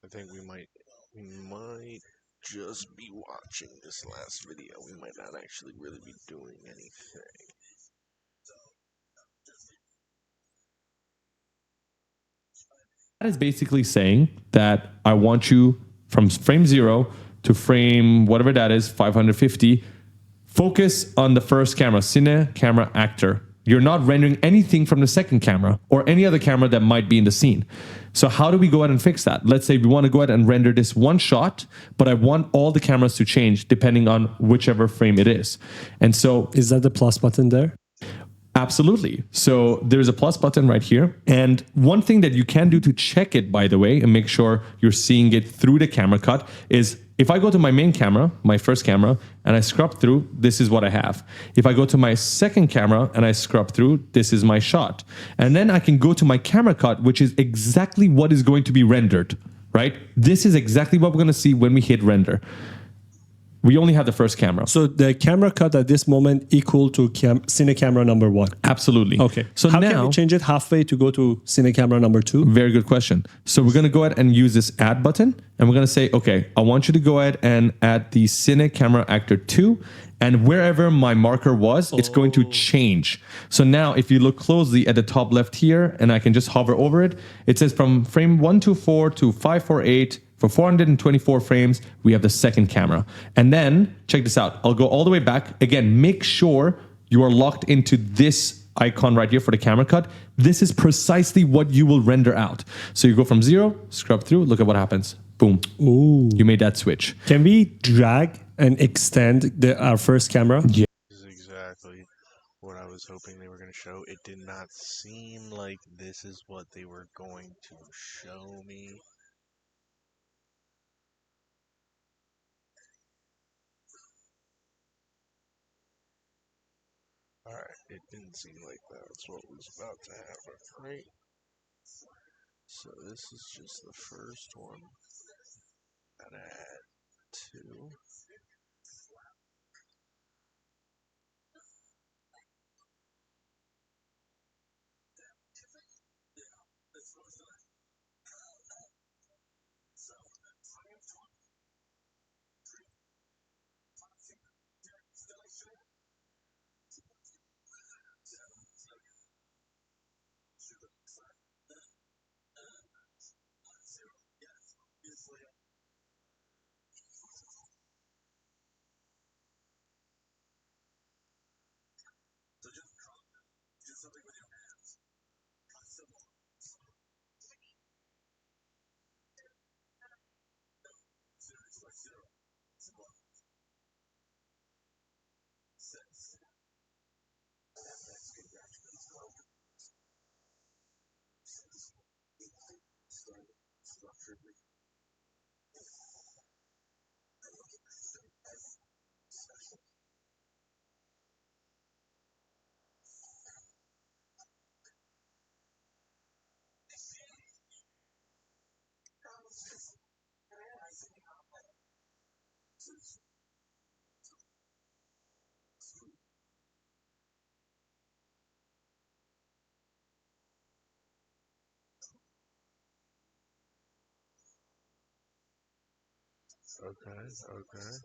I think we might just be watching this last video. We might not actually really be doing anything. That is basically saying that I want you from frame 0 to frame whatever that is, 550, focus on the first camera, cine camera actor. You're not rendering anything from the second camera or any other camera that might be in the scene. So how do we go ahead and fix that? Let's say we want to go ahead and render this one shot, but I want all the cameras to change depending on whichever frame it is. And so Is that the plus button there? absolutely. So there's a plus button right here. And one thing that you can do to check it, by the way, and make sure you're seeing it through the camera cut is if I go to my main camera, my first camera, and I scrub through, this is what I have. If I go to my second camera and I scrub through, this is my shot. And then I can go to my camera cut, which is exactly what is going to be rendered, right? This is exactly what we're going to see when we hit render. We only have the first camera. So the camera cut at this moment equal to cine camera number 1. Absolutely. Okay. So how now, can we change it halfway to go to cine camera number 2? very good question. So we're going to go ahead and use this add button. And we're going to say, okay, I want you to go ahead and add the cine camera actor 2. And wherever my marker was, it's going to change. So now if you look closely at the top left here, and I can just hover over it, it says from frame 124 to 548, for 424 frames, we have the second camera. And then, check this out. I'll go all the way back. Again, make sure you are locked into this icon right here for the camera cut. This is precisely what you will render out. So you go from 0, scrub through, look at what happens. Boom. Ooh. You made that switch. Can we drag and extend our first camera? Yeah. This is exactly what I was hoping they were going to show. It did not seem like this is what they were going to show me. Alright, it didn't seem like that's what was about to happen, right? So this is just the first one. Gotta add 2. Okay, okay.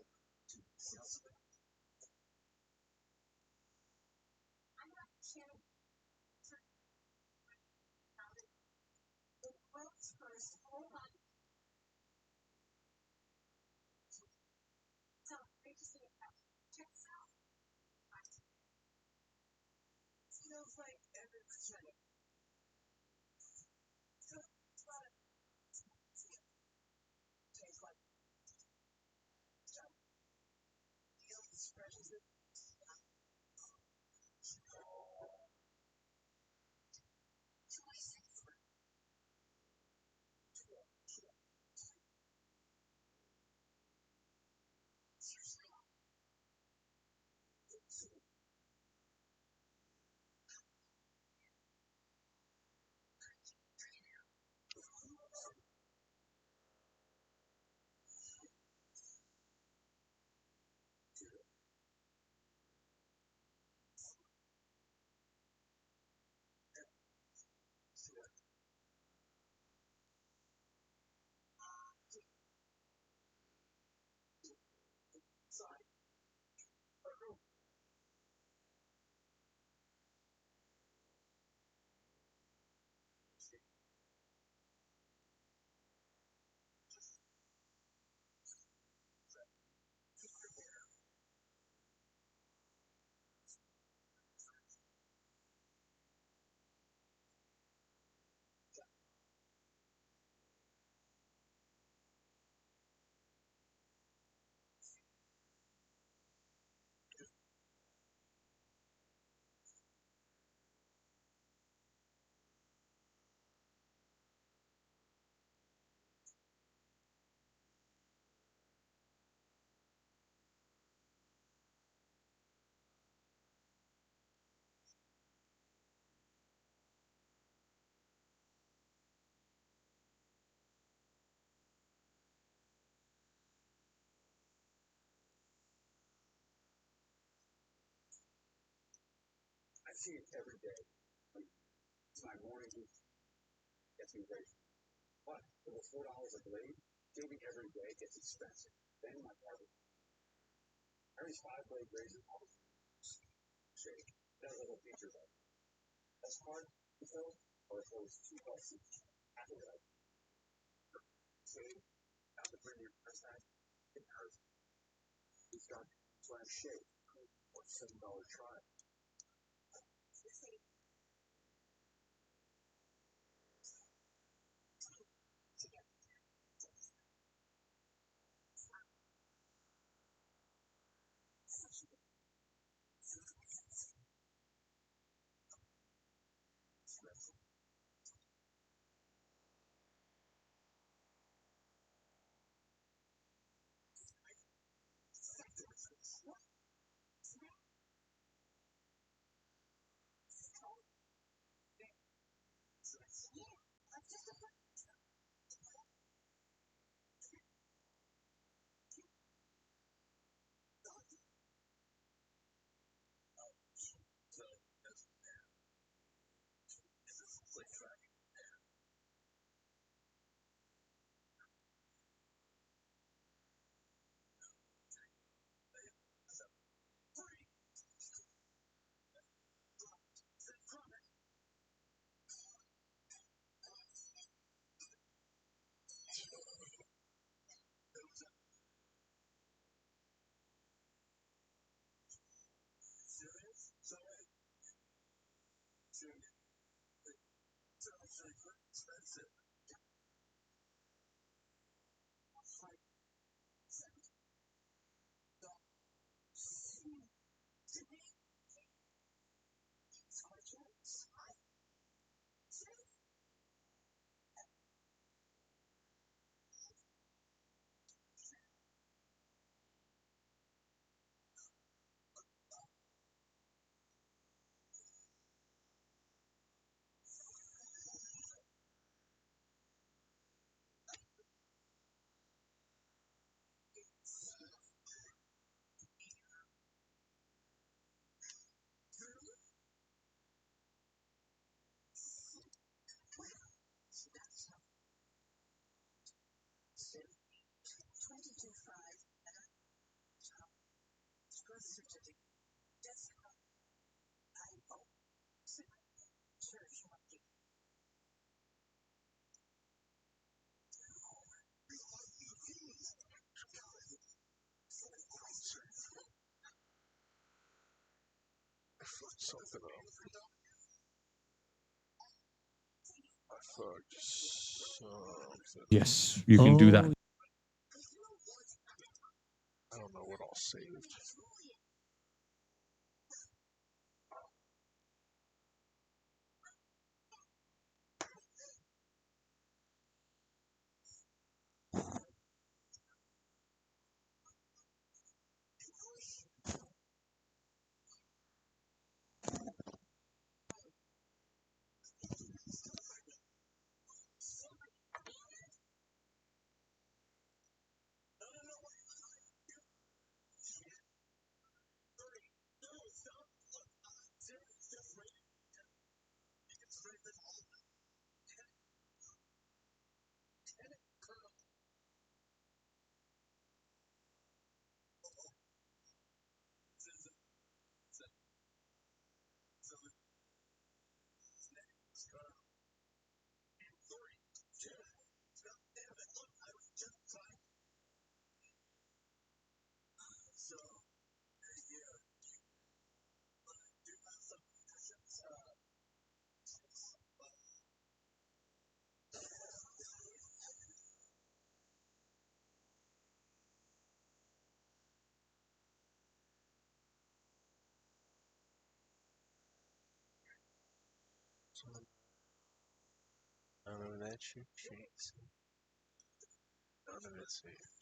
I fucked something up. I fucked something. Yes, you can do that. I don't know what all saved. None of that shit changed. None of it saved.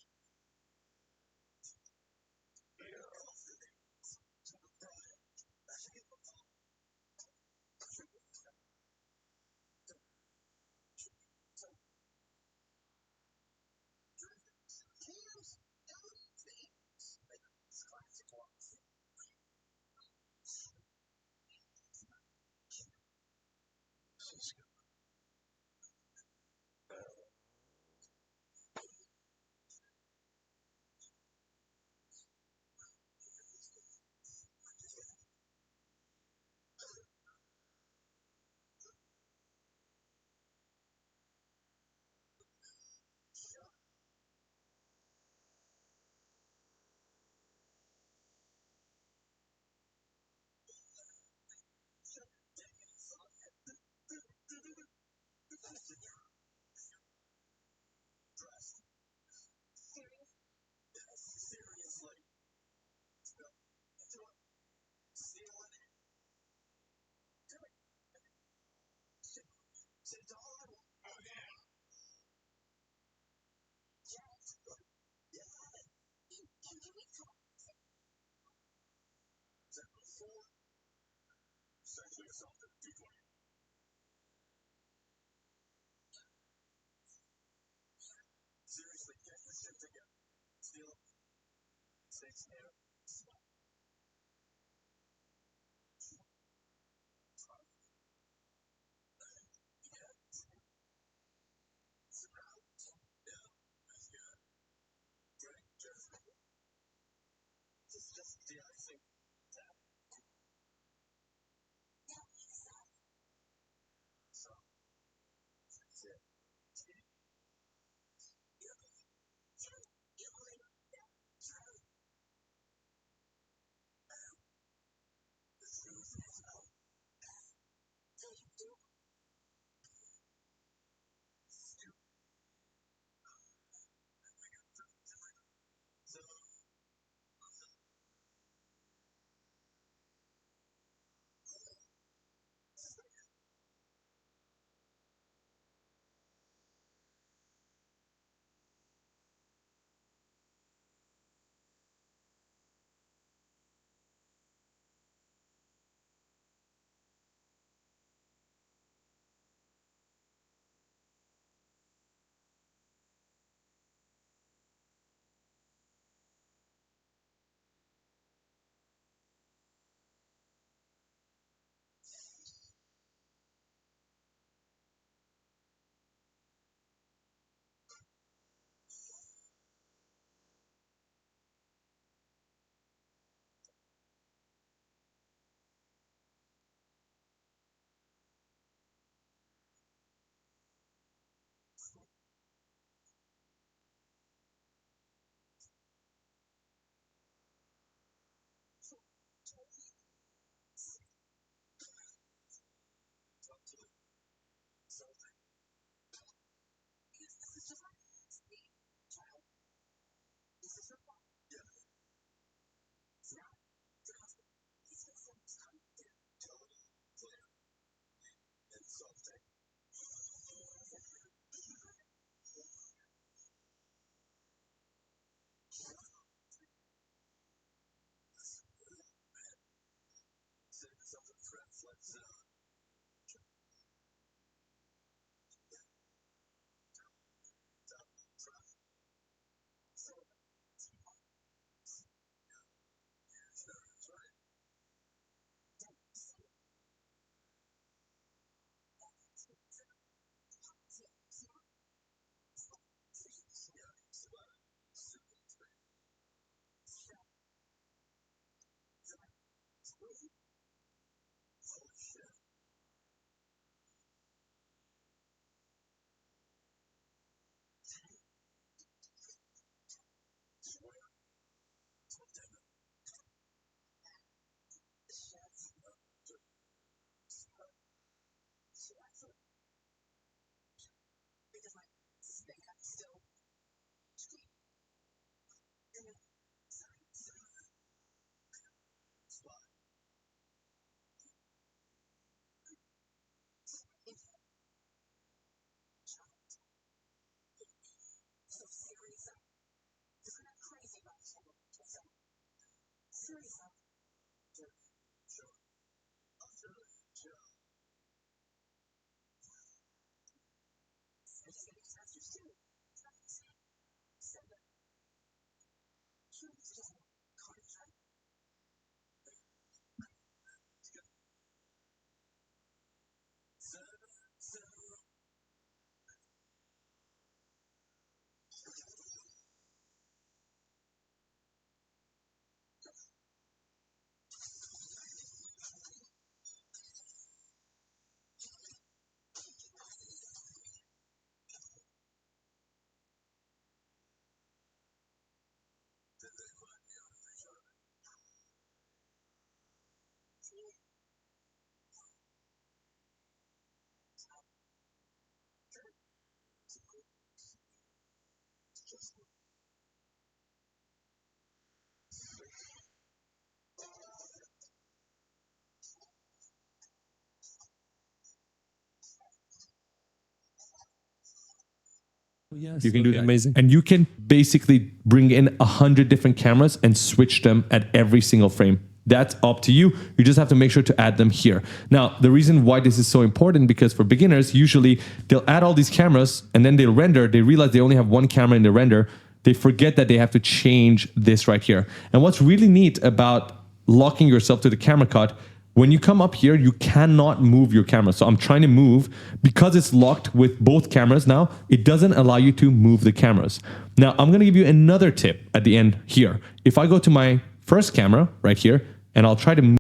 Yes, You can do that. amazing. And you can basically bring in 100 different cameras and switch them at every single frame. That's up to you. You just have to make sure to add them here. Now, the reason why this is so important, because for beginners, usually they'll add all these cameras and then they'll render. They realize they only have one camera in the render. They forget that they have to change this right here. And what's really neat about locking yourself to the camera cut, when you come up here, you cannot move your camera. So I'm trying to move because it's locked with both cameras now. It doesn't allow you to move the cameras. Now, I'm going to give you another tip at the end here. If I go to my first camera right here, and I'll try to move.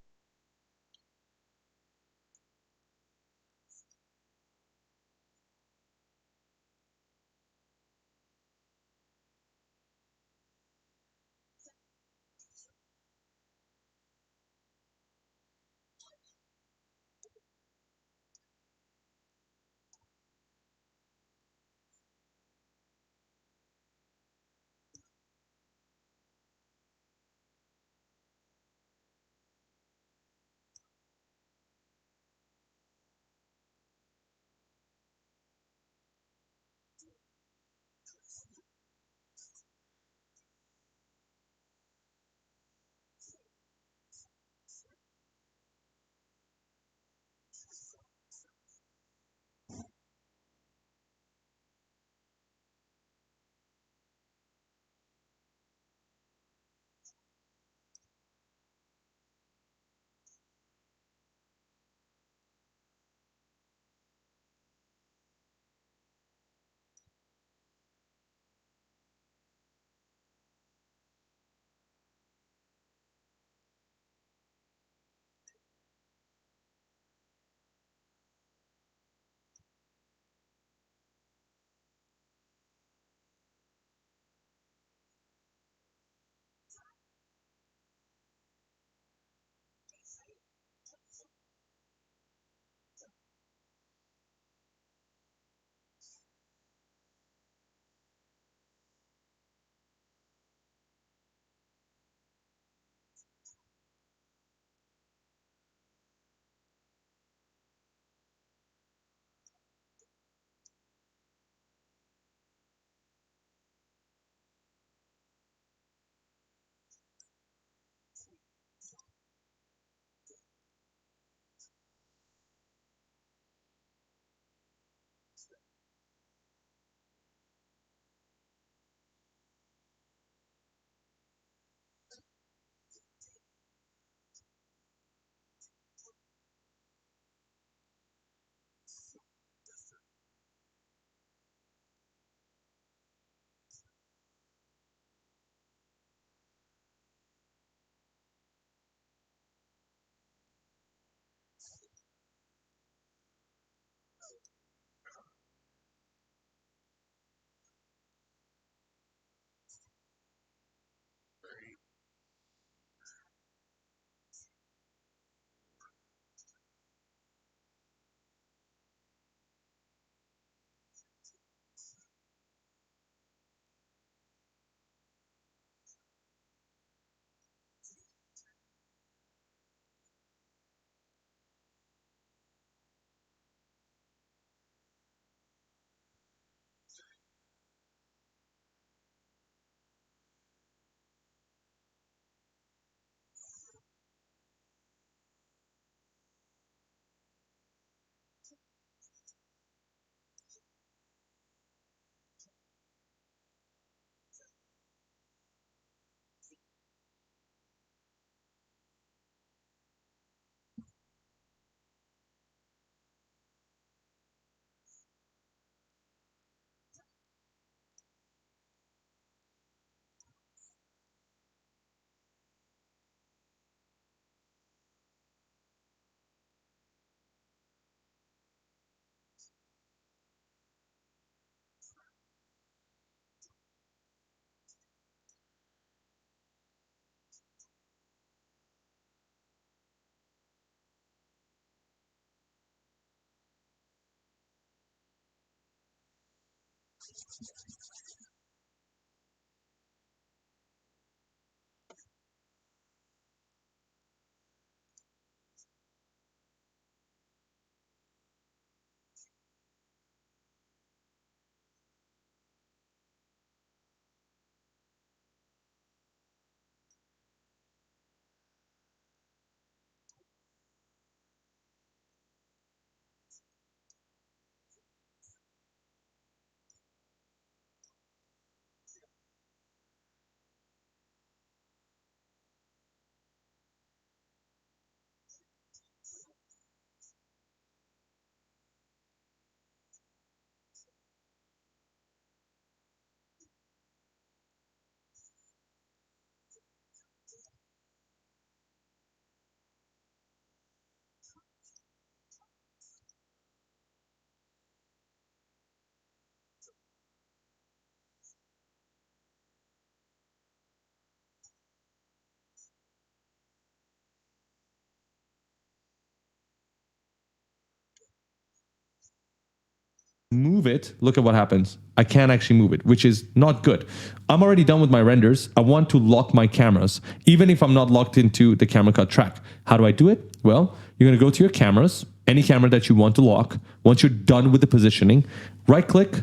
move it, look at what happens. I can't actually move it, which is not good. I'm already done with my renders. I want to lock my cameras, even if I'm not locked into the camera cut track. How do I do it? Well, you're going to go to your cameras, any camera that you want to lock. Once you're done with the positioning, right click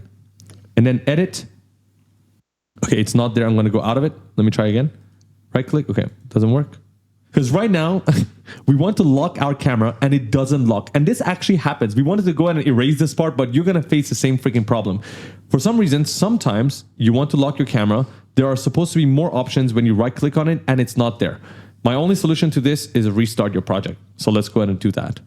and then edit. Okay, it's not there. I'm going to go out of it. Let me try again. Right click. Okay, doesn't work. Because right now, we want to lock our camera and it doesn't lock. And this actually happens. We wanted to go ahead and erase this part, but you're going to face the same freaking problem. For some reason, sometimes you want to lock your camera. There are supposed to be more options when you right click on it and it's not there. My only solution to this is restart your project. So let's go ahead and do that.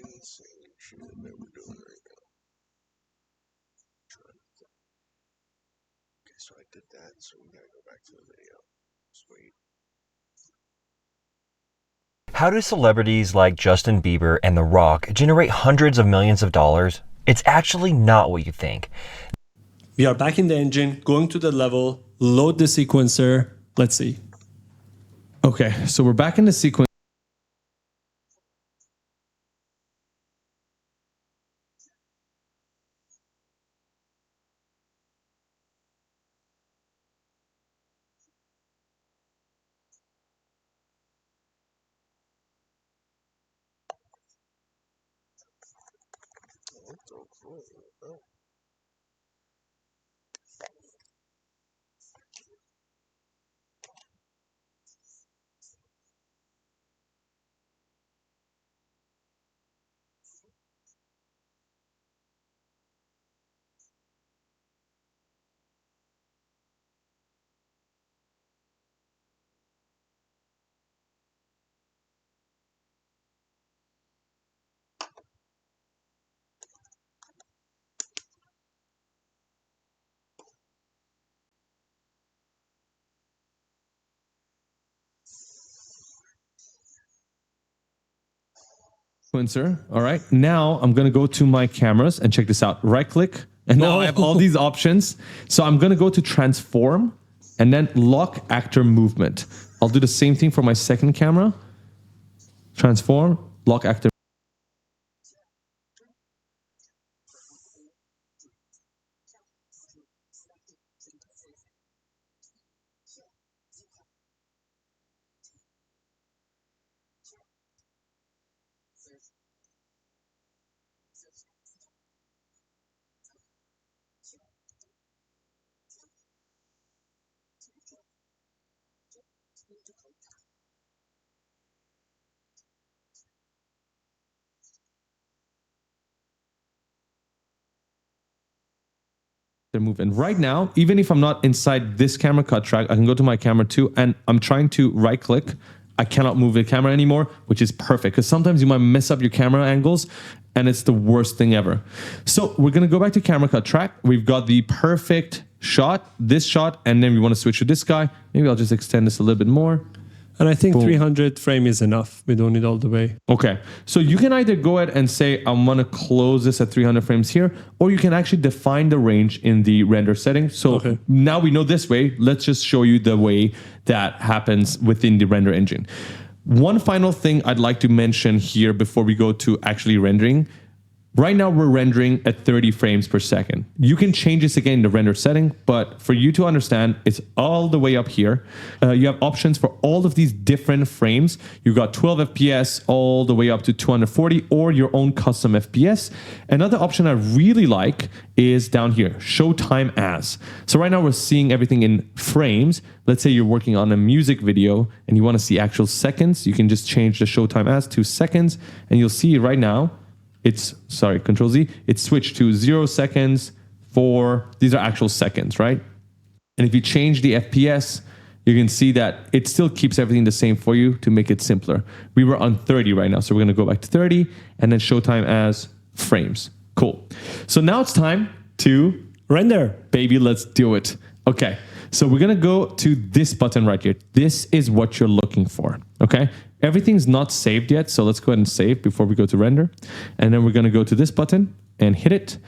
Insane shit that we're doing right now. Okay, so I did that, so we gotta go back to the video. Sweet. How do celebrities like Justin Bieber and The Rock generate hundreds of millions of dollars? It's actually not what you think. We are back in the engine, going to the level, load the sequencer. Let's see. Okay, so we're back in the sequence. Oh. Sequencer. All right. Now I'm going to go to my cameras and check this out. Right click. And now I have all these options. So I'm going to go to transform and then lock actor movement. I'll do the same thing for my second camera. Transform, lock actor. Move. And right now, even if I'm not inside this camera cut track, I can go to my camera 2 and I'm trying to right click. I cannot move the camera anymore, which is perfect because sometimes you might mess up your camera angles and it's the worst thing ever. So we're going to go back to camera cut track. We've got the perfect shot, this shot, and then we want to switch to this guy. Maybe I'll just extend this a little bit more. And I think Boom. 300 frame is enough. We don't need all the way. Okay, so you can either go ahead and say, I want to close this at 300 frames here, or you can actually define the range in the render settings. So now we know this way. Let's just show you the way that happens within the render engine. One final thing I'd like to mention here before we go to actually rendering. Right now, we're rendering at 30 frames per second. You can change this again in the render setting, but for you to understand, it's all the way up here. You have options for all of these different frames. You got 12 FPS all the way up to 240 or your own custom FPS. Another option I really like is down here, show time as. So right now we're seeing everything in frames. Let's say you're working on a music video and you want to see actual seconds. You can just change the show time as to seconds and you'll see right now, Control Z, it's switched to 0 seconds, 4, these are actual seconds, right? And if you change the FPS, you can see that it still keeps everything the same for you to make it simpler. We were on 30 right now, so we're gonna go back to 30 and then show time as frames. Cool. So now it's time to render. Baby, let's do it. Okay, so we're gonna go to this button right here. This is what you're looking for, okay? Everything's not saved yet, so let's go ahead and save before we go to render. And then we're gonna go to this button and hit it.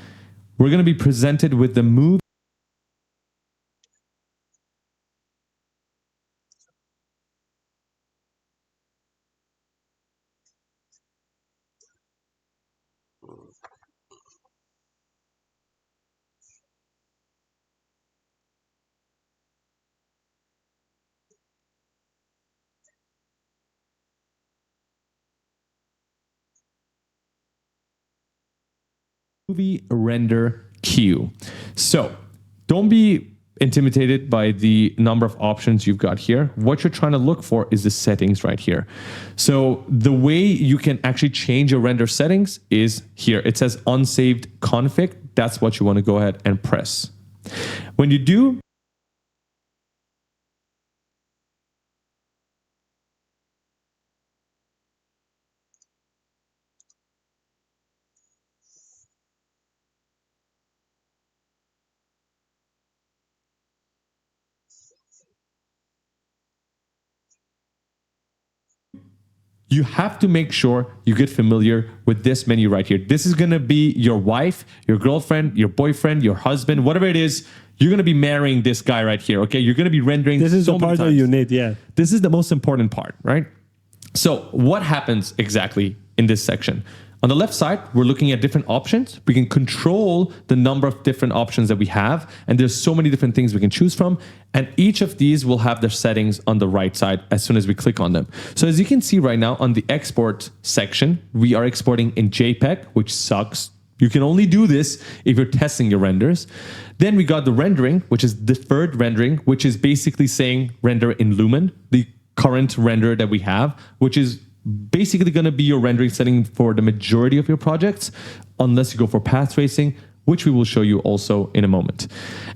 We're gonna be presented with the move. Movie render queue. So don't be intimidated by the number of options you've got here. What you're trying to look for is the settings right here. So the way you can actually change your render settings is here. It says unsaved config. That's what you want to go ahead and press. When you do, you have to make sure you get familiar with this menu right here. This is going to be your wife, your girlfriend, your boyfriend, your husband, whatever it is. You're going to be marrying this guy right here. Okay. You're going to be rendering. This is so the many part that times. you need. Yeah. This is the most important part, right? So what happens exactly in this section? On the left side, we're looking at different options. We can control the number of different options that we have. And there's so many different things we can choose from. And each of these will have their settings on the right side as soon as we click on them. So as you can see right now on the export section, we are exporting in JPEG, which sucks. You can only do this if you're testing your renders. Then we got the rendering, which is deferred rendering, which is basically saying render in Lumen, the current render that we have, which is basically going to be your rendering setting for the majority of your projects, unless you go for path tracing, which we will show you also in a moment.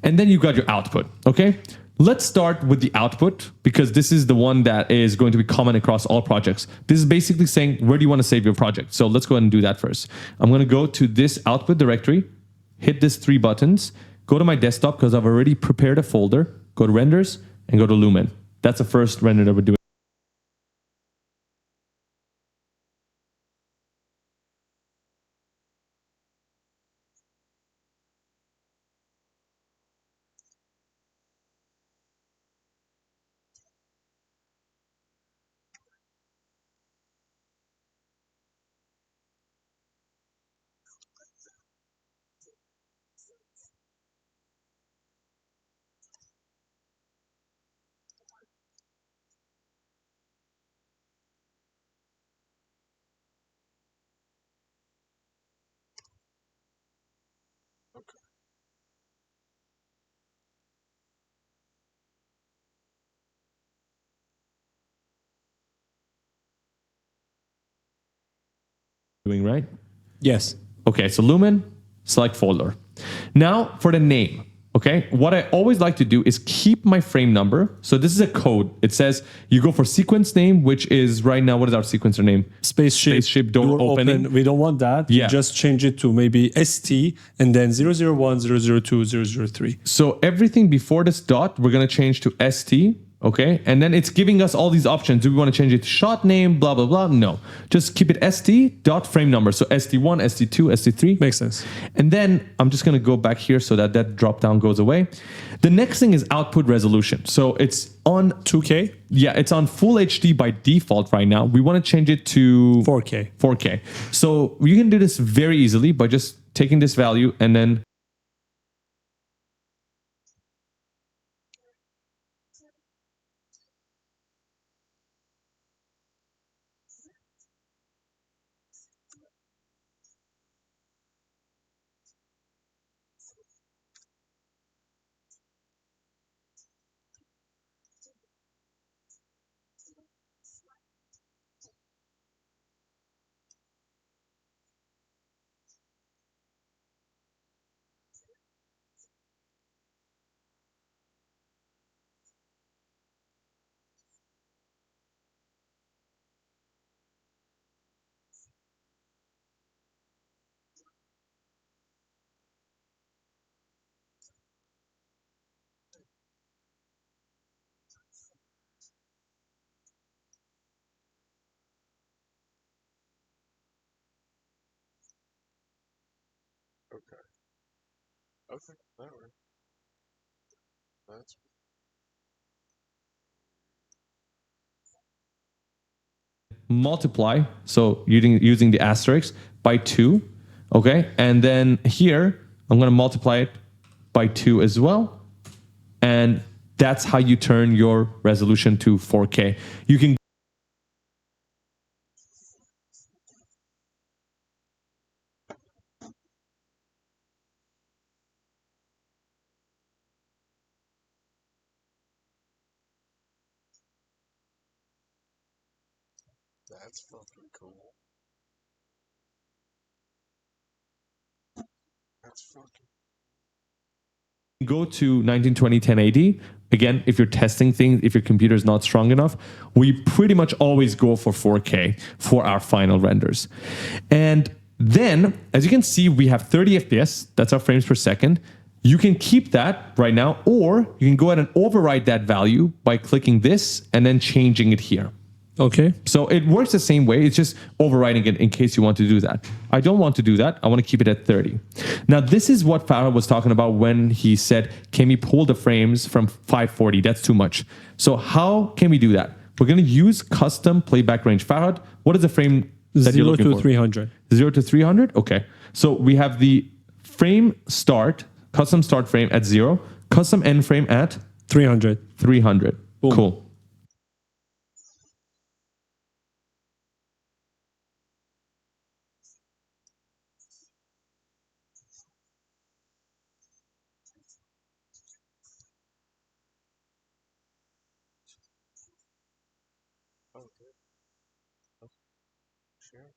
And then you've got your output, okay? Let's start with the output because this is the one that is going to be common across all projects. This is basically saying, where do you want to save your project? So let's go ahead and do that first. I'm going to go to this output directory, hit these 3 buttons, go to my desktop because I've already prepared a folder, go to renders and go to Lumen. That's the first render that we're doing. Right? Yes. Okay, so Lumen, select folder. Now for the name, okay? What I always like to do is keep my frame number. So this is a code. It says you go for sequence name, which is right now, what is our sequencer name? Spaceship door opening. We don't want that. Yeah. We just change it to maybe ST and then 001, 002, 003. So everything before this dot, we're going to change to ST. Okay, and then it's giving us all these options. Do we want to change it to shot name, blah, blah, blah? No, just keep it SD dot frame number. So SD1, SD2, SD3. Makes sense. And then I'm just going to go back here so that drop down goes away. The next thing is output resolution. So it's on 2K? Yeah, it's on full HD by default right now. We want to change it to 4K. 4K. So you can do this very easily by just taking this value and then Okay. Okay. That works. That's multiply, so using the asterisk by 2, okay? And then here, I'm going to multiply it by 2 as well. And that's how you turn your resolution to 4K. You can that's fucking cool. That's fucking go to 1920 1080. Again, if you're testing things, if your computer is not strong enough, we pretty much always go for 4K for our final renders. And then, as you can see, we have 30 FPS. That's our frames per second. You can keep that right now, or you can go ahead and override that value by clicking this and then changing it here. Okay. So it works the same way. It's just overriding it in case you want to do that. I don't want to do that. I want to keep it at 30. Now, this is what Farhad was talking about when he said, can we pull the frames from 540? That's too much. So how can we do that? We're going to use custom playback range. Farhad, what is the frame that you're 0 looking to for? 300. 0 to 300? Okay. So we have the frame start, custom start frame at 0, custom end frame at 300. 300. Boom. Cool. okay. Sure.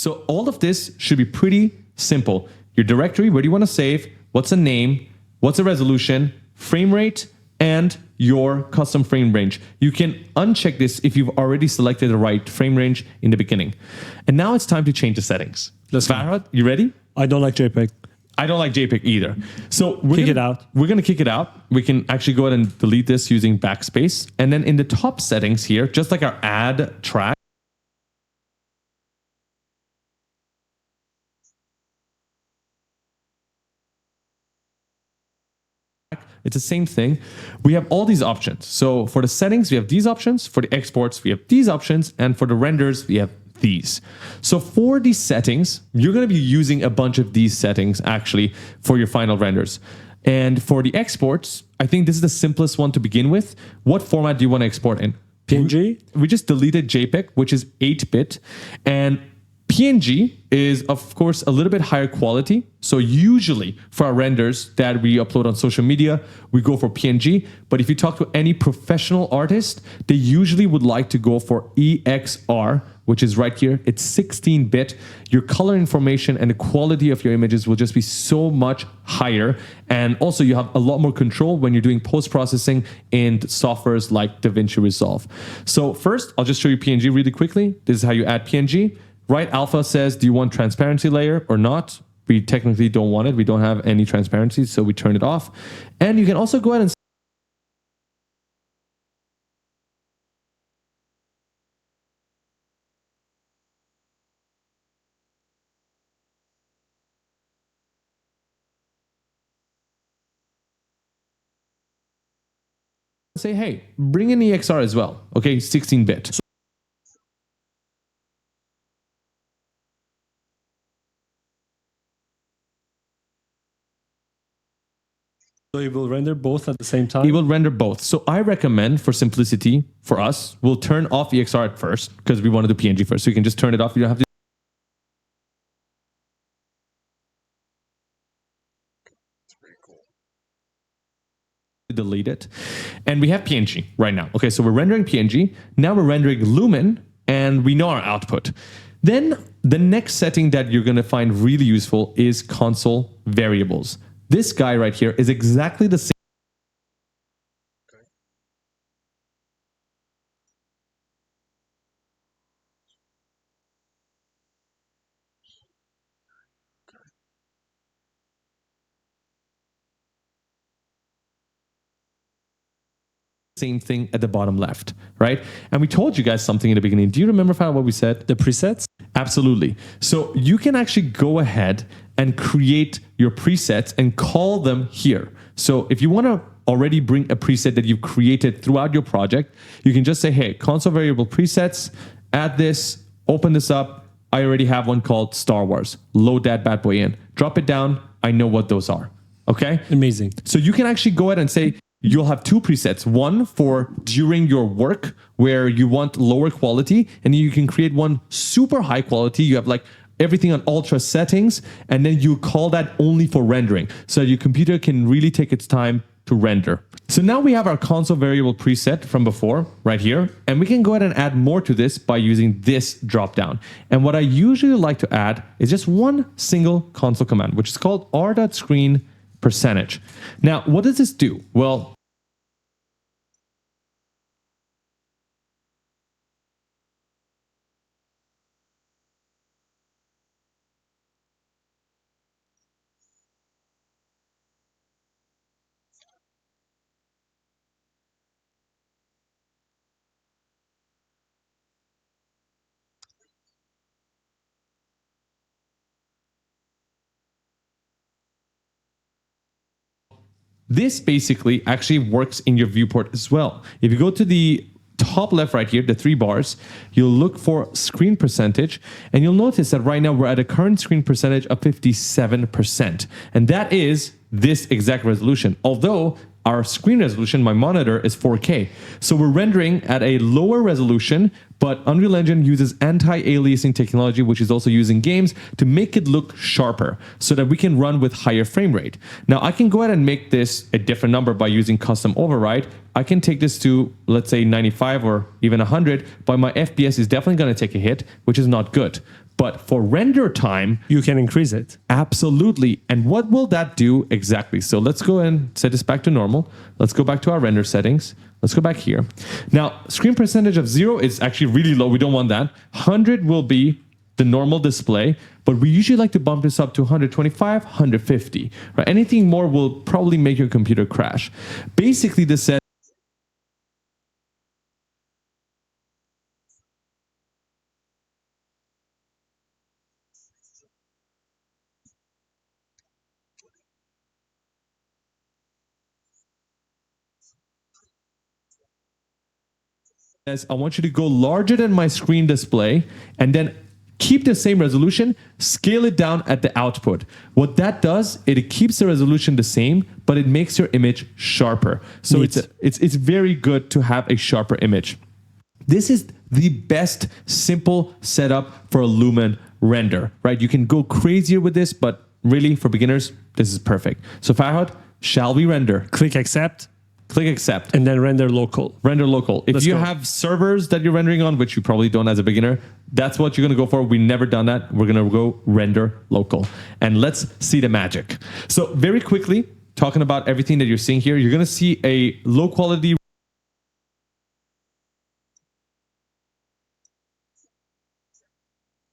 So all of this should be pretty simple. Your directory, where do you want to save? What's a name? What's a resolution? Frame rate, and your custom frame range. You can uncheck this if you've already selected the right frame range in the beginning. And now it's time to change the settings. Let's go. Farhad, you ready? I don't like JPEG. I don't like JPEG either. So Kick it out. We're going to kick it out. We can actually go ahead and delete this using backspace. And then in the top settings here, just like our add track, it's the same thing. We have all these options. So for the settings, we have these options. For the exports, we have these options. And for the renders, we have these. So for these settings, you're going to be using a bunch of these settings actually for your final renders. And for the exports, I think this is the simplest one to begin with. What format do you want to export in? PNG? We just deleted JPEG, which is 8-bit. And PNG is, of course, a little bit higher quality. So usually for our renders that we upload on social media, we go for PNG. But if you talk to any professional artist, they usually would like to go for EXR, which is right here. It's 16-bit. Your color information and the quality of your images will just be so much higher. And also you have a lot more control when you're doing post-processing in softwares like DaVinci Resolve. So first, I'll just show you PNG really quickly. This is how you add PNG. Right alpha says, do you want transparency layer or not? We technically don't want it. We don't have any transparency, so we turn it off. And you can also go ahead and say, hey, bring in EXR as well. Okay, 16-bit. So it will render both at the same time? It will render both. So I recommend, for simplicity, for us, we'll turn off EXR at first because we want to do PNG first. So you can just turn it off. You don't have to delete it. And we have PNG right now. Okay, so we're rendering PNG. Now we're rendering Lumen, and we know our output. Then the next setting that you're going to find really useful is console variables. This guy right here is exactly the same. Same thing at the bottom left, right? And we told you guys something in the beginning. Do you remember what we said? The presets? Absolutely. So you can actually go ahead and create your presets and call them here. So if you want to already bring a preset that you've created throughout your project, you can just say, hey, console variable presets, add this, open this up. I already have one called Star Wars. Load that bad boy in. Drop it down. I know what those are. Okay? Amazing. So you can actually go ahead and say, you'll have two presets, one for during your work where you want lower quality, and you can create one super high quality. You have like everything on ultra settings, and then you call that only for rendering. So your computer can really take its time to render. So now we have our console variable preset from before right here, and we can go ahead and add more to this by using this dropdown. And what I usually like to add is just one single console command, which is called r.screen percentage. Now, what does this do? Well, this basically actually works in your viewport as well. If you go to the top left right here, the three bars, you'll look for screen percentage, and you'll notice that right now we're at a current screen percentage of 57%. And that is this exact resolution. Although our screen resolution, my monitor, is 4K. So we're rendering at a lower resolution, but Unreal Engine uses anti-aliasing technology, which is also used in games, to make it look sharper so that we can run with higher frame rate. Now, I can go ahead and make this a different number by using custom override. I can take this to, let's say, 95 or even 100, but my FPS is definitely going to take a hit, which is not good. But for render time, you can increase it. Absolutely. And what will that do exactly? So let's go and set this back to normal. Let's go back to our render settings. Let's go back here. Now, screen percentage of 0 is actually really low. We don't want that. 100 will be the normal display, but we usually like to bump this up to 125, 150. Right? Anything more will probably make your computer crash. Basically, this says I want you to go larger than my screen display and then keep the same resolution, scale it down at the output. What that does, it keeps the resolution the same, but it makes your image sharper. So it's very good to have a sharper image. This is the best simple setup for a Lumen render, right? You can go crazier with this, but really for beginners, this is perfect. So Farhad, shall we render? Click accept Click accept. and then render local. Render local. If Let's you go. have servers that you're rendering on, which you probably don't as a beginner, that's what you're going to go for. We've never done that. We're going to go render local. And let's see the magic. So very quickly, talking about everything that you're seeing here, you're going to see a low quality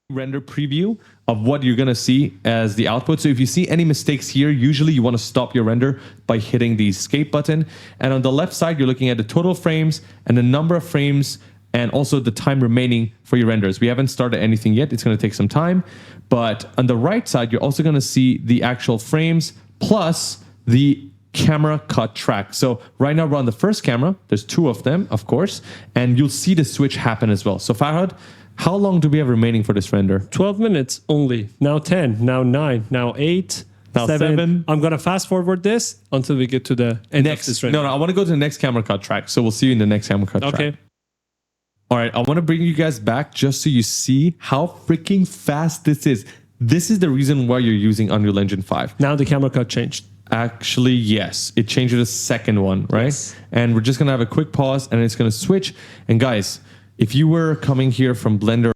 render preview of what you're going to see as the output. So if you see any mistakes here, usually you want to stop your render by hitting the escape button. And on the left side, you're looking at the total frames and the number of frames and also the time remaining for your renders. We haven't started anything yet. It's going to take some time. But on the right side, you're also going to see the actual frames plus the camera cut track. So right now we're on the first camera. There's two of them, of course, and you'll see the switch happen as well. So Farhad, how long do we have remaining for this render? 12 minutes only. Now 10, now 9, now 8, Now 7. seven. I'm going to fast forward this until we get to the end of this Next, render. no, I want to go to the next camera cut track. So we'll see you in the next camera cut track. Okay. All right, I want to bring you guys back just so you see how freaking fast this is. This is the reason why you're using Unreal Engine 5. Now the camera cut changed. Actually, yes, it changed to the second one, right? Yes. And we're just going to have a quick pause and it's going to switch. And guys, if you were coming here from Blender,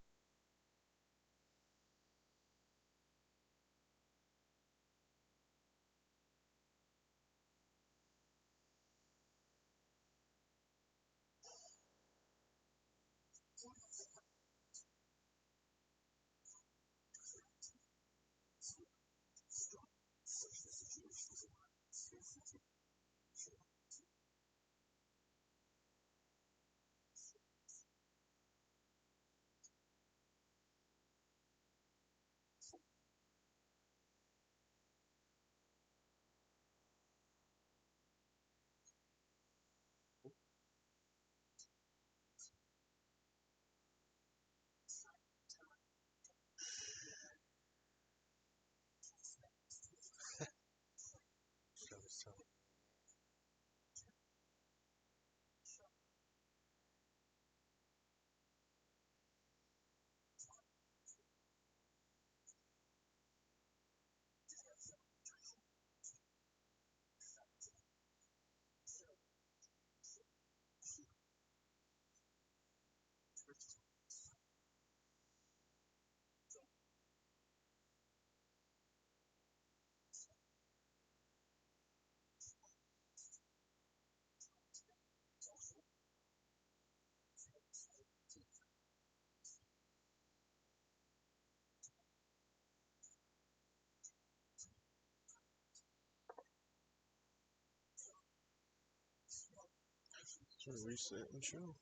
Reset and show.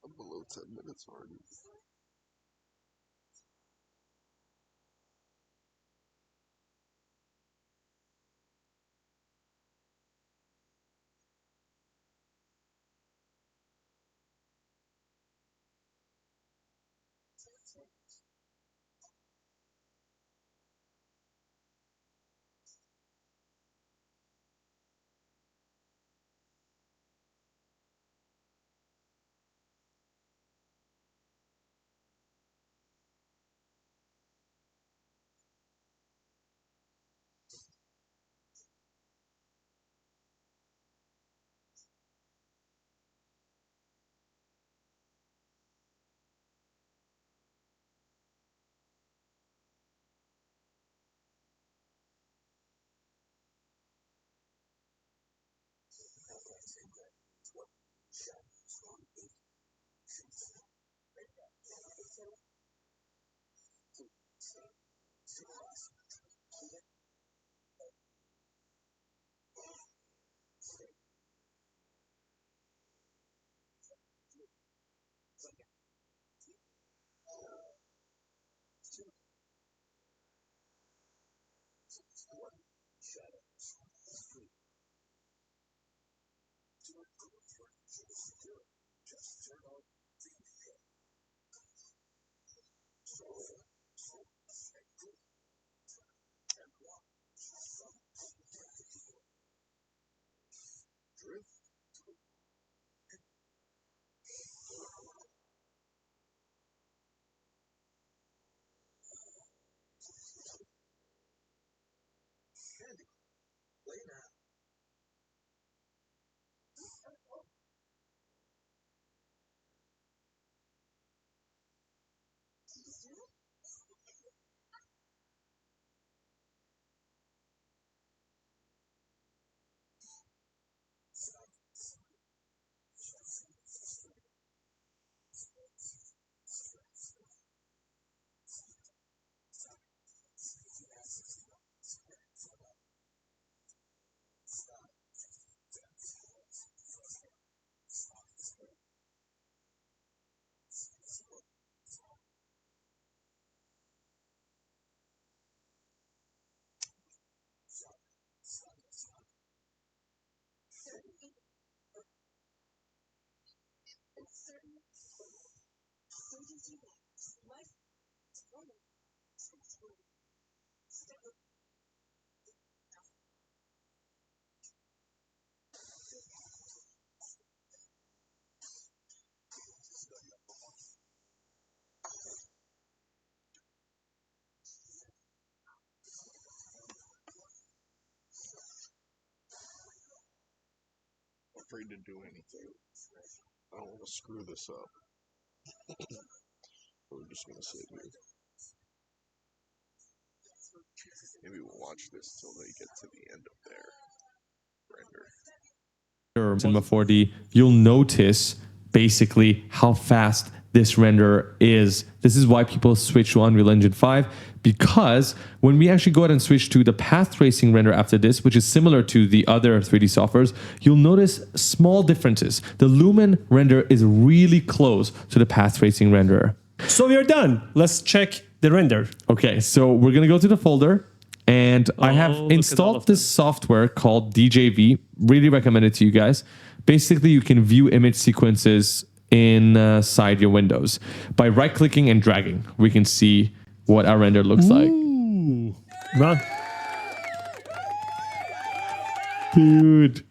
I'm below 10 minutes already. I'm afraid to do anything. I don't want to screw this up. We're just gonna sit here. Maybe we'll watch this till they get to the end of their render. Cinema 4D, you'll notice basically how fast this render is. This is why people switch to Unreal Engine 5, because when we actually go ahead and switch to the path tracing render after this, which is similar to the other 3D softwares, you'll notice small differences. The Lumen render is really close to the path tracing renderer. So we are done. Let's check the render. Okay, so we're gonna go to the folder, and I have look at all installed of this software called DJV. Really recommend it to you guys. Basically, you can view image sequences inside your windows by right-clicking and dragging. We can see what our render looks like. Run. Dude.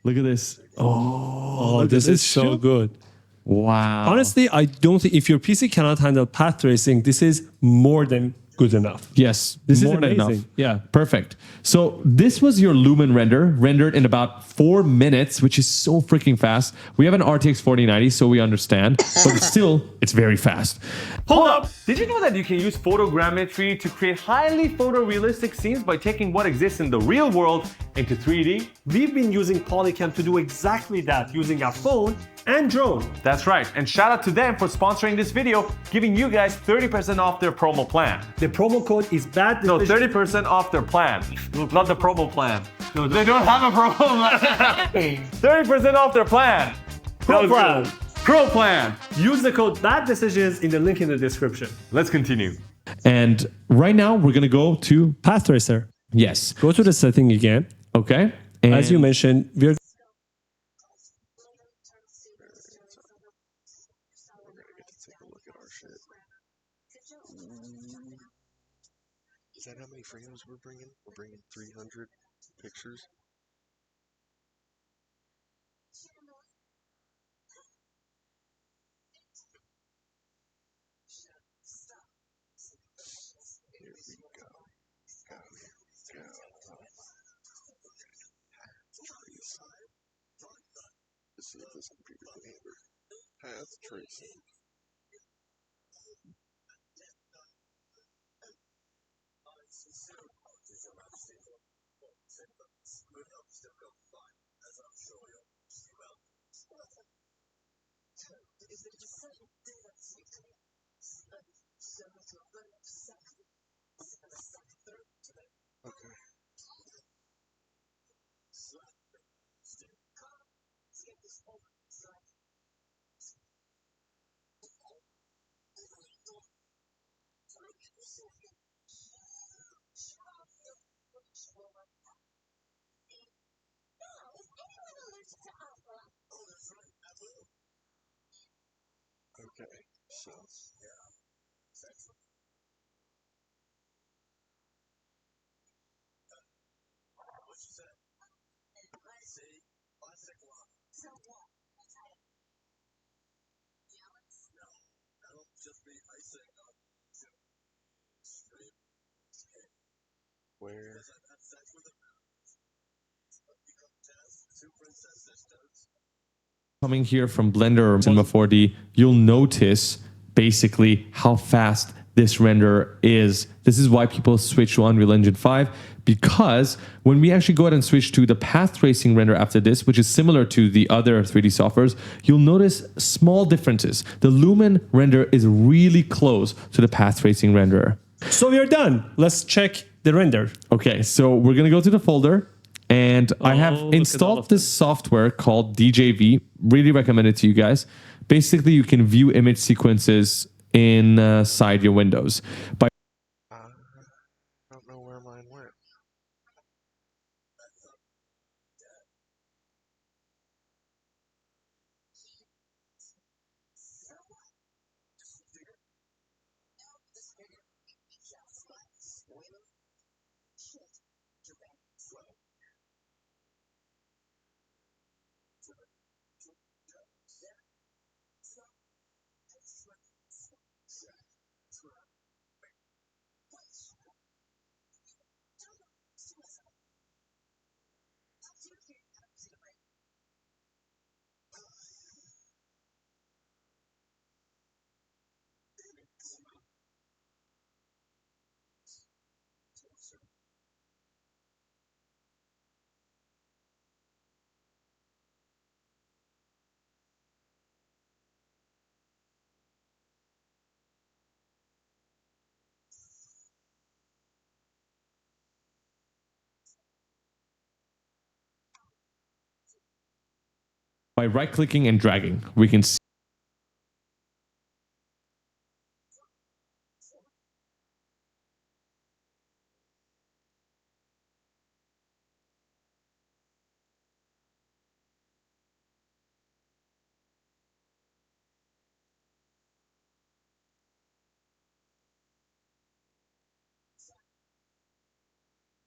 Look at this. Oh, this is so good. Wow. Honestly, I don't think if your PC cannot handle path tracing, this is more than good enough. Yes, This more is than amazing. enough. Yeah. Perfect. So this was your Lumen rendered in about 4 minutes, which is so freaking fast. We have an RTX 4090, so we understand, but still, it's very fast. Hold up! Did you know that you can use photogrammetry to create highly photorealistic scenes by taking what exists in the real world into 3D? We've been using Polycam to do exactly that using our phone and drone. That's right, and shout out to them for sponsoring this video, giving you guys 30% off their promo plan. The promo code is bad. No, 30% off their plan, not the promo plan. No, they don't have a promo plan. 30% off their plan. Pro plan. Pro plan. Use the code bad decisions in the link in the description. Let's continue. And right now, we're going to go to, Path tracer. yes, Go to the setting again. okay? And As you mentioned, we're We're gonna get to take a look at our shit. Is that how many frames we're bringing? We're bringing 300 pictures. Here we go. Let's see if this computer can handle path tracing. Okay. Okay. So. Where? Coming here from Blender or Cinema 4D, you'll notice basically how fast this render is. This is why people switch to Unreal Engine 5, because when we actually go ahead and switch to the path tracing render after this, which is similar to the other 3D softwares, you'll notice small differences. The Lumen render is really close to the path tracing renderer. So we are done. Let's check the render. Okay, so we're gonna go to the folder, and I have look at all installed of this software called DJV. Really recommend it to you guys. Basically, you can view image sequences inside your windows. I don't know where mine went. By right-clicking and dragging, we can see.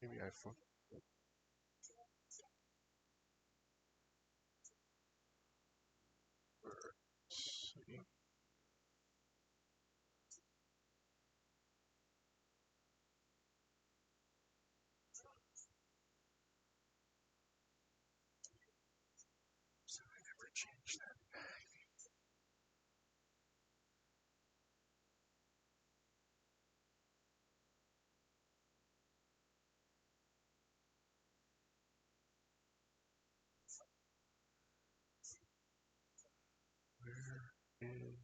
Maybe I found. See. So I never changed that. Where is?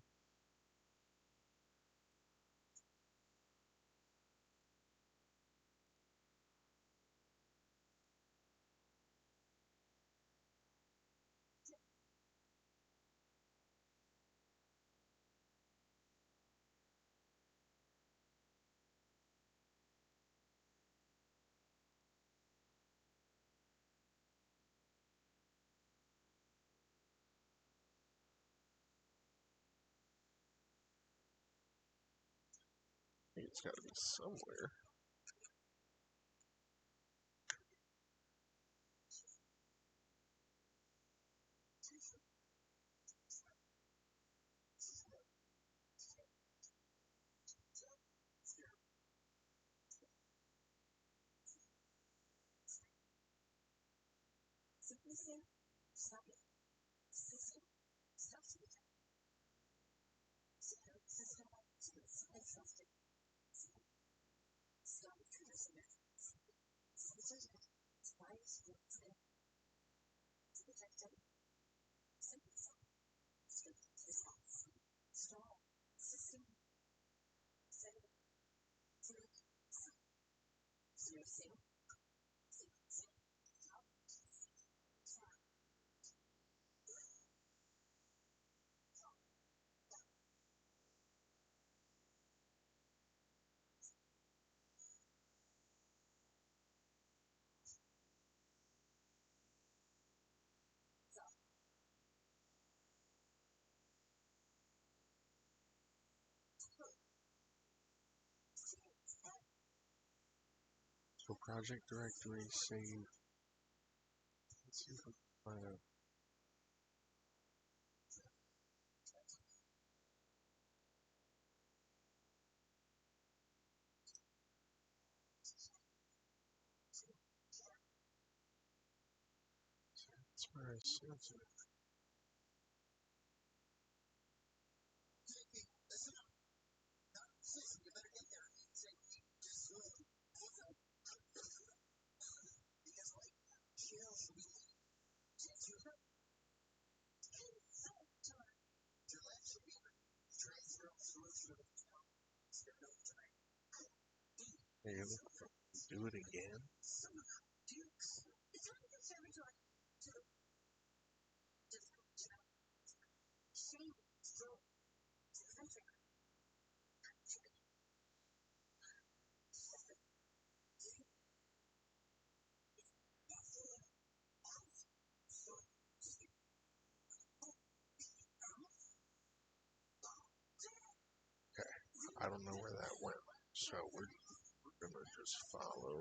I think it's got to be somewhere. So project directory save. Let's see if we can find out. That's where I saved it. Hey, do it again. I don't know where that went, so we're gonna just follow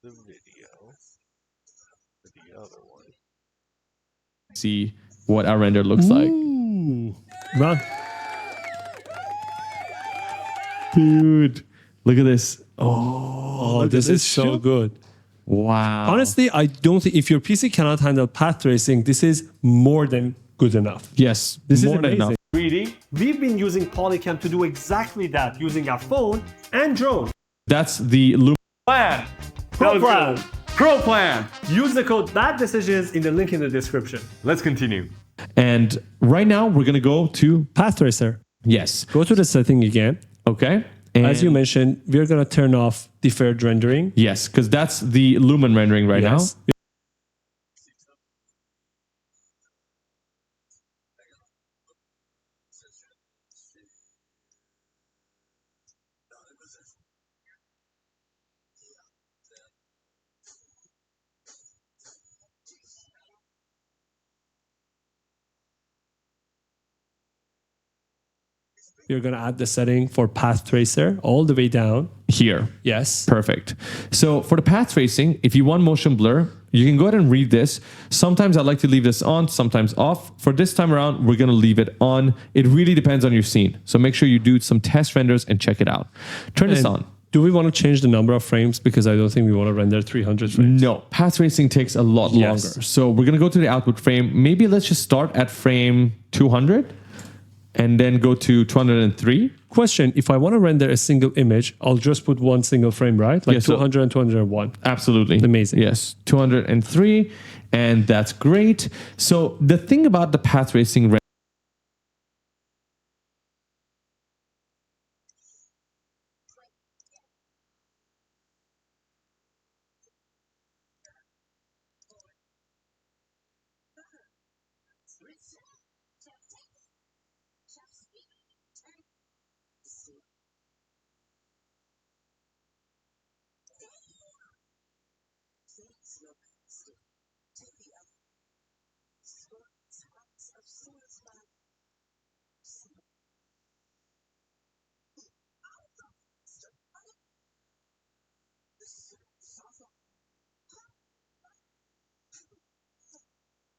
the video for the other one. See what our render looks like. Ooh. Run. Dude, look at this. Oh, look this at is so shit. good. Wow. Honestly, I don't think if your PC cannot handle path tracing, this is more than good enough. yes, this More is than enough. Greedy. We've been using Polycam to do exactly that using our phone and drone. That's the Plan. Pro plan. Pro plan. Use the code Bad Decisions in the link in the description. Let's continue. And right now we're gonna go to Path tracer. yes. Go to the setting again. Okay. As you And- mentioned, we're gonna turn off deferred rendering. yes, because that's the Lumen rendering right Yes. now. You're gonna add the setting for path tracer all the way down. Here. Yes. Perfect. So for the path tracing, if you want motion blur, you can go ahead and read this. Sometimes I like to leave this on, sometimes off. For this time around, we're going to leave it on. It really depends on your scene. So make sure you do some test renders and check it out. Turn this And on. do we want to change the number of frames? Because I don't think we want to render 300 frames. No, path tracing takes a lot Yes. longer. So we're going to go to the output frame. Maybe let's just start at frame 200 and then go to 203. Question, if I want to render a single image, I'll just put one single frame, right? Like Yeah, so- 200 and 201. Absolutely. Amazing. Yes, 203. And that's great. So the thing about the path tracing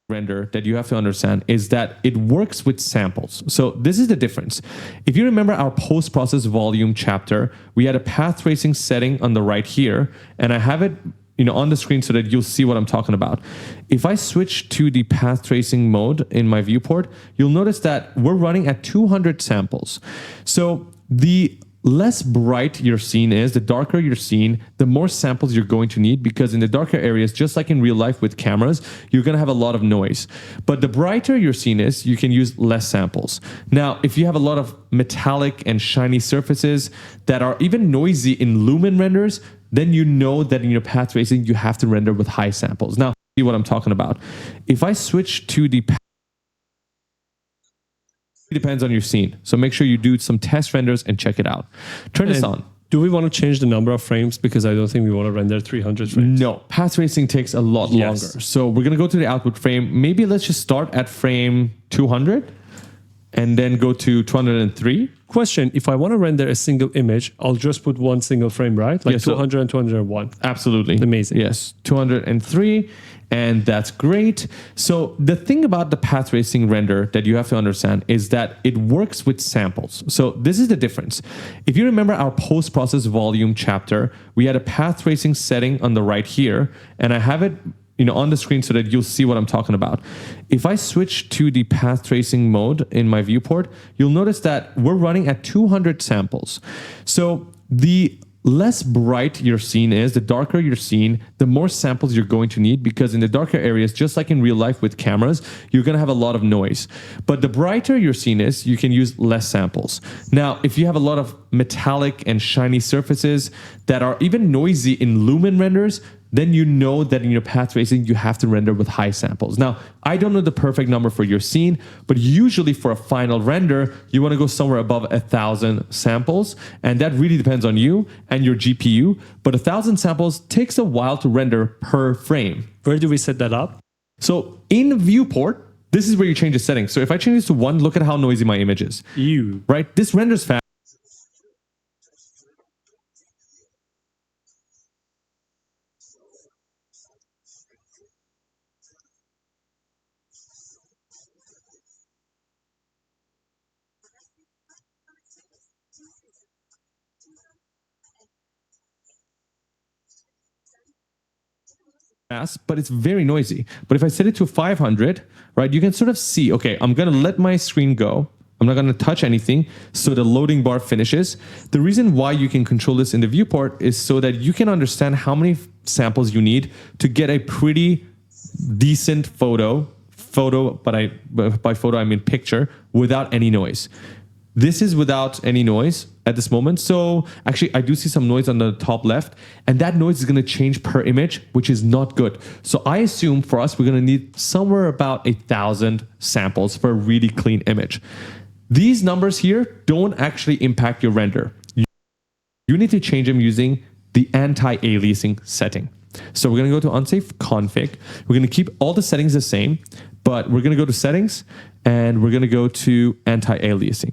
render that you have to understand is that it works with samples. So this is the difference. If you remember our post-process volume chapter, we had a path tracing setting on the right here, and I have it on the screen so that you'll see what I'm talking about. If I switch to the path tracing mode in my viewport, you'll notice that we're running at 200 samples. So the less bright your scene is, the darker your scene, the more samples you're going to need, because in the darker areas, just like in real life with cameras, you're going to have a lot of noise. But the brighter your scene is, you can use less samples. Now, if you have a lot of metallic and shiny surfaces that are even noisy in lumen renders, then you know that in your path tracing, you have to render with high samples. Now, see what I'm talking about. If I switch to the depends on your scene. So make sure you do some test renders and check it out. Turn this on. Do we want to change the number of frames? Because I don't think we want to render 300 frames. No, path tracing takes a lot longer. So we're going to go to the output frame. Maybe let's just start at frame 200 and then go to 203. Question, if I want to render a single image, I'll just put one single frame, right? Like Yeah, 200 and 201. Absolutely. Amazing. Yes, 203. And that's great. So the thing about the path tracing render that you have to understand is that it works with samples. So this is the difference. If you remember our post-process volume chapter, we had a path tracing setting on the right here, and I have it on the screen so that you'll see what I'm talking about. If I switch to the path tracing mode in my viewport, you'll notice that we're running at 200 samples. So the less bright your scene is, the darker your scene, the more samples you're going to need, because in the darker areas, just like in real life with cameras, you're going to have a lot of noise. But the brighter your scene is, you can use less samples. Now, if you have a lot of metallic and shiny surfaces that are even noisy in lumen renders, then you know that in your path tracing, you have to render with high samples. Now, I don't know the perfect number for your scene, but usually for a final render, you want to go somewhere above 1,000 samples. And that really depends on you and your GPU. But 1,000 samples takes a while to render per frame. Where do we set that up? So in viewport, this is where you change the settings. So if I change this to 1, look at how noisy my image is. Right? This renders fast. But it's very noisy. But if I set it to 500, right, you can sort of see, okay, I'm going to let my screen go. I'm not going to touch anything so the loading bar finishes. The reason why you can control this in the viewport is so that you can understand how many samples you need to get a pretty decent photo, but by photo I mean picture, without any noise. This is without any noise at this moment. So actually, I do see some noise on the top left, and that noise is going to change per image, which is not good. So I assume for us, we're going to need somewhere about 1,000 samples for a really clean image. These numbers here don't actually impact your render. You need to change them using the anti-aliasing setting. So we're going to go to unsafe config. We're going to keep all the settings the same, but we're going to go to settings, and we're going to go to anti-aliasing.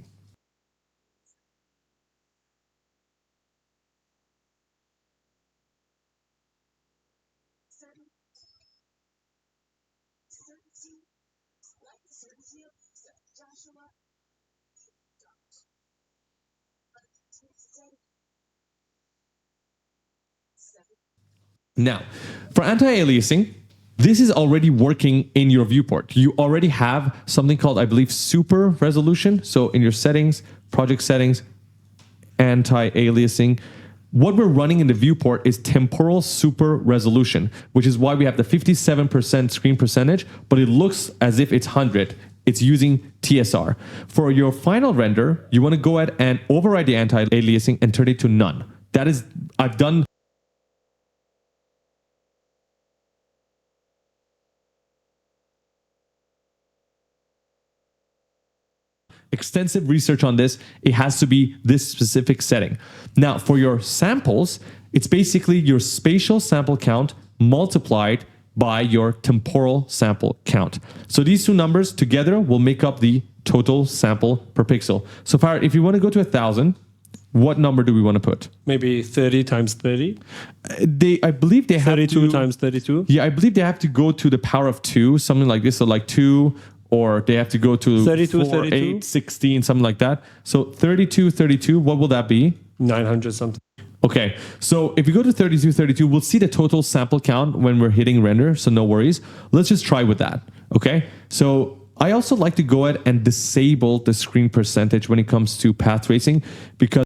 Now, for anti-aliasing, this is already working in your viewport. You already have something called, I believe, super resolution. So in your settings, project settings, anti-aliasing, what we're running in the viewport is temporal super resolution, which is why we have the 57% screen percentage, but it looks as if it's 100. It's using TSR. For your final render, you want to go ahead and override the anti-aliasing and turn it to none. That is, I've done extensive research on this. It has to be this specific setting. Now, for your samples, it's basically your spatial sample count multiplied by your temporal sample count. So these two numbers together will make up the total sample per pixel. So Farad, if you want to go to 1,000, what number do we want to put? Maybe 30 times 30? I believe they have 32 times 32? Yeah, I believe they have to go to the power of 2, something like this. So like 2, or they have to go to 32, 4, 32? 8, 16, something like that. So 32, 32, what will that be? 900 something. Okay, so if you go to 32, 32, we'll see the total sample count when we're hitting render, so no worries. Let's just try with that, okay? So I also like to go ahead and disable the screen percentage when it comes to path tracing, because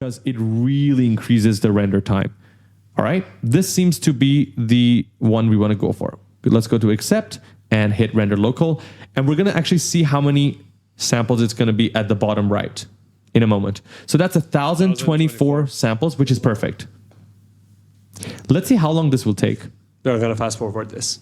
because it really increases the render time. All right, this seems to be the one we want to go for. Good, let's go to accept and hit render local. And we're going to actually see how many samples it's going to be at the bottom right in a moment. So that's 1,024 samples, which is perfect. Let's see how long this will take. We're going to fast forward this.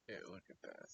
Yeah, look at that.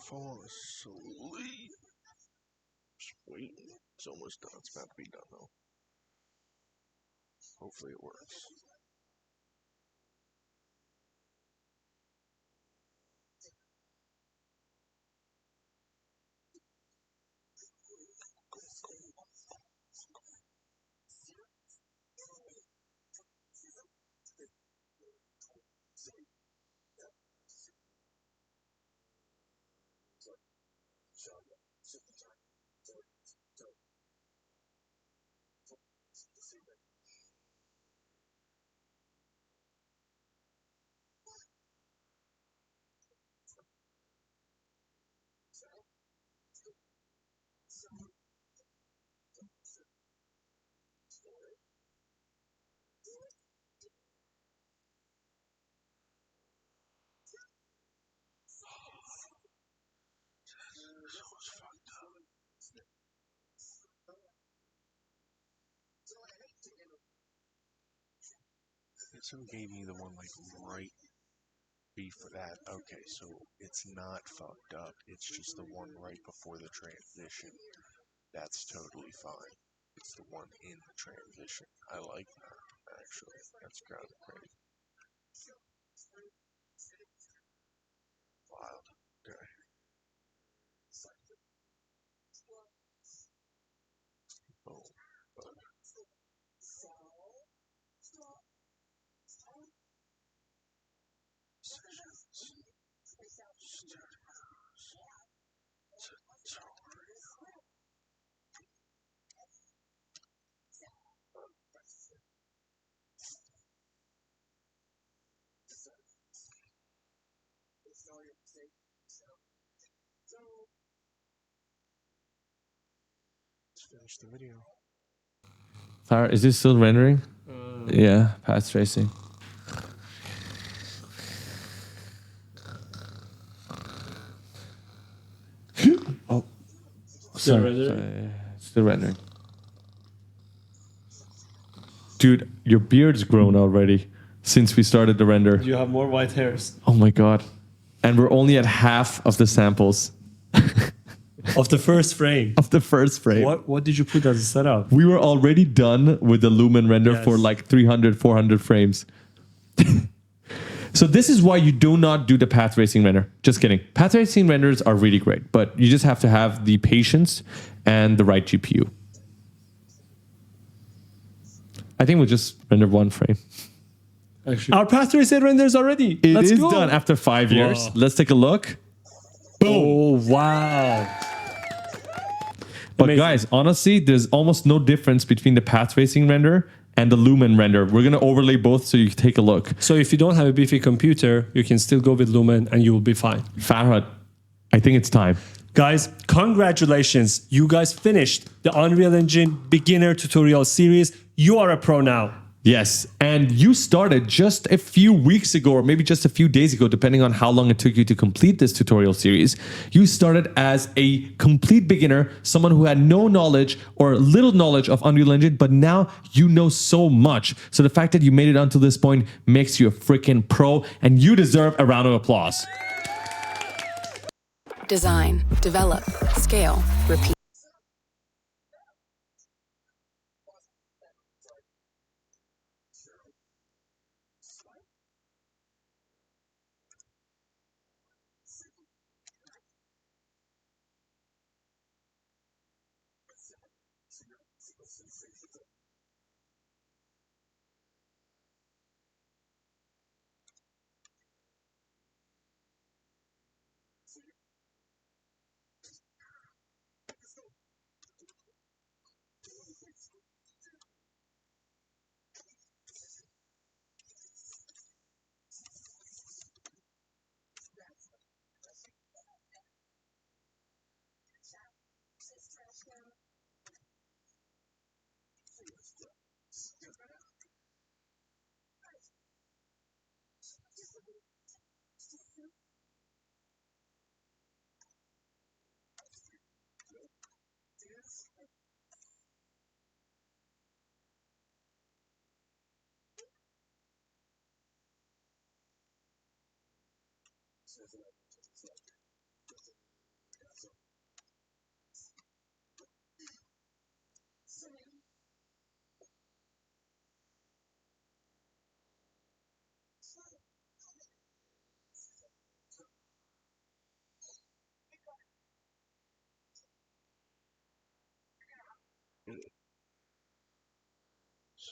Fall asleep. Just waiting. It's almost done. It's about to be done though. Hopefully it works. So gave me the one like right before that. Okay, so it's not fucked up. It's just the one right before the transition. That's totally fine. It's the one in the transition. I like that actually. That's kind of great. Wild. Okay. Boom. Boom. Let's finish the video. Tyler, is this still rendering? Yeah, path tracing. Oh, sorry. Still rendering. Dude, your beard's grown already since we started the render. You have more white hairs. Oh my god. And we're only at half of the samples Of the first frame. of the first frame. What did you put as a setup? We were already done with the lumen render Yes. for like 300, 400 frames. So this is why you do not do the path tracing render. Just kidding. Path tracing renders are really great, but you just have to have the patience and the right GPU. I think we'll just render one frame. Actually, our path tracing renders already. It is go. done after 5 years. Wow. Let's take a look. Oh, wow. But Amazing. guys, honestly, there's almost no difference between the path tracing render and the lumen render. We're going to overlay both so you can take a look. So if you don't have a beefy computer, you can still go with Lumen and you will be fine. Farhad, I think it's time. Guys, congratulations. You guys finished the Unreal Engine beginner tutorial series. You are a pro now. Yes, and you started just a few weeks ago, or maybe just a few days ago, depending on how long it took you to complete this tutorial series. You started as a complete beginner, someone who had no knowledge or little knowledge of Unreal Engine, but now you know so much. So the fact that you made it until this point makes you a freaking pro, and you deserve a round of applause. Design, develop, scale, repeat.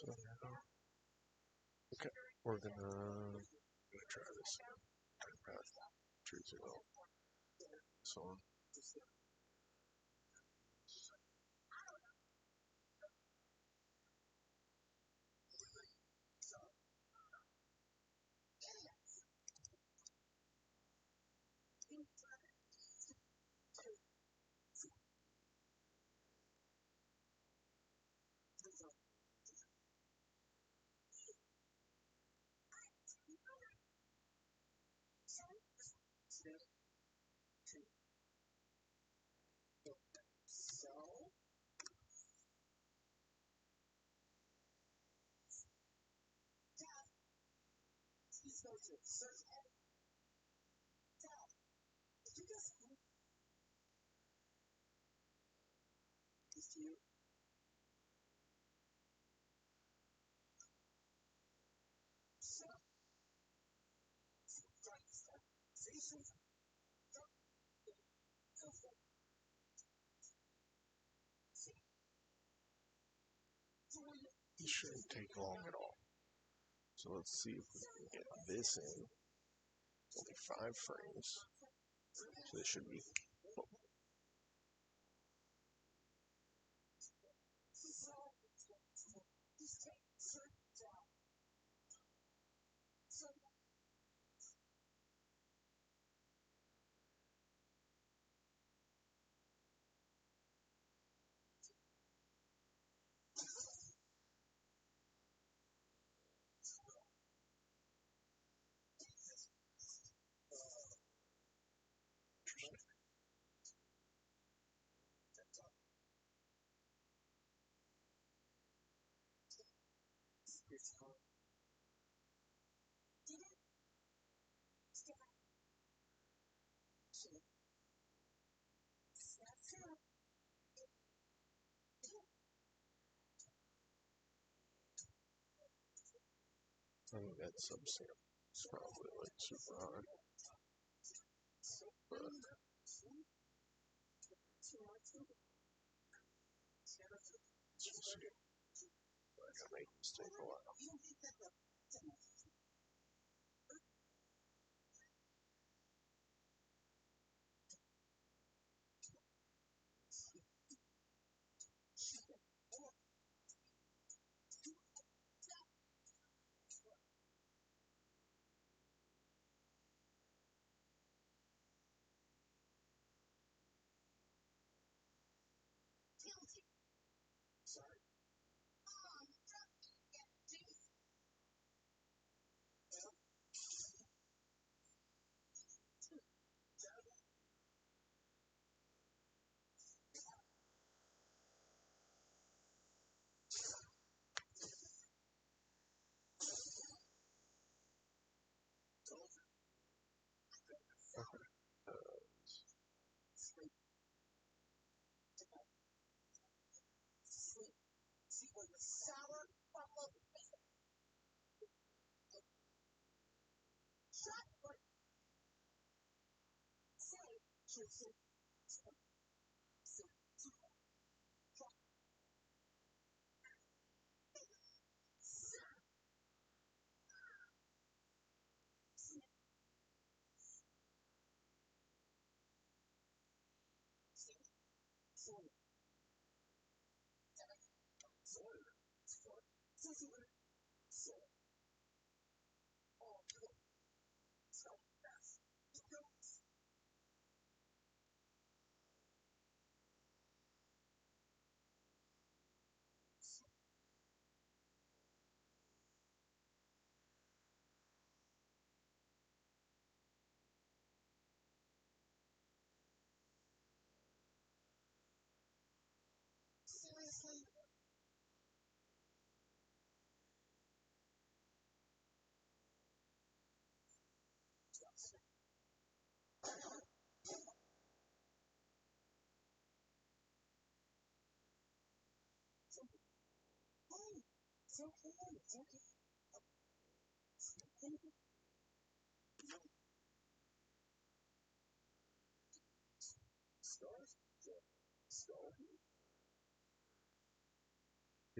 So now, okay, we're gonna try this. Turn path 2-0. So on. It shouldn't take long at all. So let's see if we can get this in. Only 5 frames. So this should be. I think that subsample is probably like super high. But let's just see. I gotta make this take a while.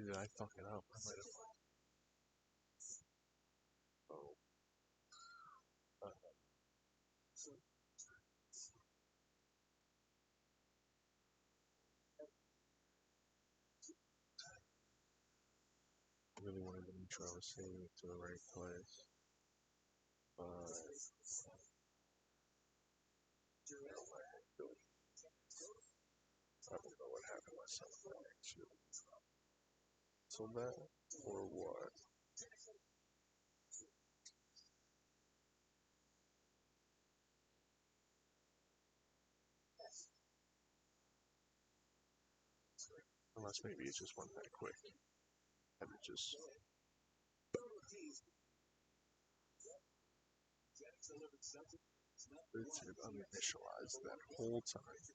Did I fuck it up? I might have. Oh. I really wanted to make sure I was saving it to the right place. But I don't know what happened last time I actually. So that or what? Unless maybe it just went that quick. And it just. It's uninitialized that whole time.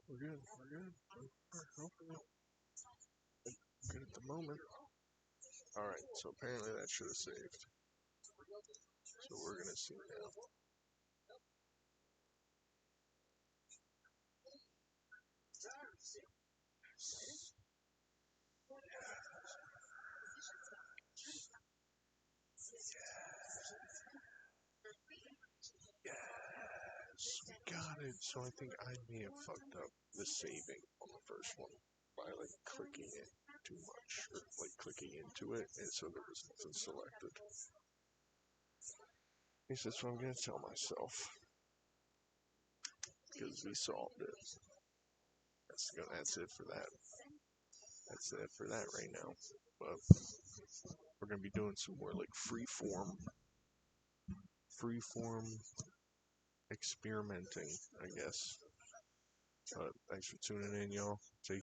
We're good. We're good. Good at the moment. Alright, so apparently that should have saved. So we're gonna see now. Yes, we got it. So I think I may have fucked up the saving on the first one by like clicking it too much or like clicking into it, and so there was nothing selected. At least that's what I'm gonna tell myself because we solved it. That's it for that. That's it for that right now. But we're gonna be doing some more like freeform experimenting, I guess. But thanks for tuning in, y'all. Take